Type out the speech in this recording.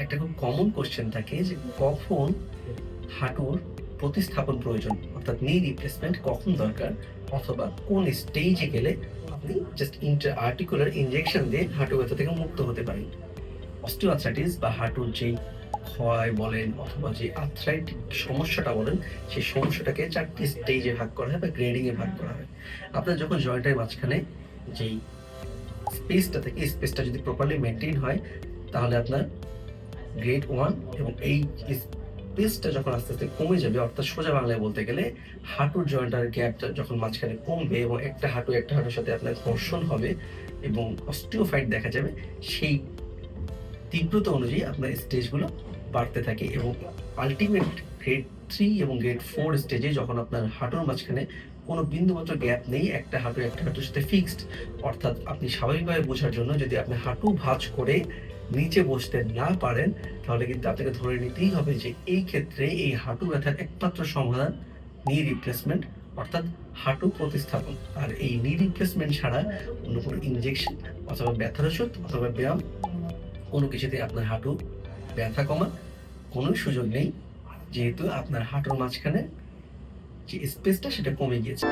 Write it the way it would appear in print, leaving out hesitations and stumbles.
একটা খুব common question থাকে যে কখন হাঁটুর প্রতিস্থাপন প্রয়োজন, অর্থাৎ নি রিপ্লেসমেন্ট কখন দরকার, অথবা কোন স্টেজে গেলে আপনি জাস্ট আর্টিকুলার ইনজেকশন দিয়ে হাঁটু ব্যথা থেকে মুক্ত হতে পারেন। অস্টিওআর্থ্রাইটিস বা হাঁটুর যেই ক্ষয় বলেন অথবা যে আর্থ্রাইটিক সমস্যাটা বলেন, সেই সমস্যাটাকে 4টি স্টেজে ভাগ করা হয় বা গ্রেডিং এ ভাগ করা হয়। আপনার যখন জয়েন্টের মাঝখানে যেই স্পেসটা থাকে, এই স্পেসটা যদি প্রপারলি মেইনটেইন হয়, তাহলে আপনার গ্রেড 1, এবং এই স্পেসটা যখন আস্তে আস্তে কমে যাবে, অর্থাৎ সোজা বাংলায় বলতে গেলে হাঁটুর জয়েন্টার গ্যাপটা যখন মাঝখানে কমবে এবং একটা হাঁটুর সাথে আপনার ঘর্ষণ হবে এবং অস্টিওফাইট দেখা যাবে, সেই তীব্রতা অনুযায়ী আপনার স্টেজগুলো বাড়তে থাকে এবং আল্টিমেট গ্রেড 3 এবং গ্রেড 4 স্টেজে যখন আপনার হাঁটুর মাঝখানে কোনো বিন্দুমাত্র গ্যাপ নেই, একটা হাঁটুর সাথে ফিক্সড, অর্থাৎ আপনি স্বাভাবিকভাবে বোঝার জন্য যদি আপনি হাঁটু ভাঁজ করে নিচে বসতে না পারেন, তাহলে কিন্তু আপনাকে ধরে নিতেই হবে যে এই ক্ষেত্রে এই হাঁটু ব্যথার একমাত্র সমাধান নি রিপ্লেসমেন্ট, অর্থাৎ হাঁটু প্রতিস্থাপন। আর এই নি রিপ্লেসমেন্ট ছাড়া অন্য কোনো ইনজেকশন অথবা ব্যথার ওষুধ অথবা ব্যায়াম কোনো কিছুতে আপনার হাঁটু ব্যথা কমার কোনো সুযোগ নেই, যেহেতু আপনার হাঁটুর মাঝখানে যে স্পেসটা সেটা কমে গিয়েছে।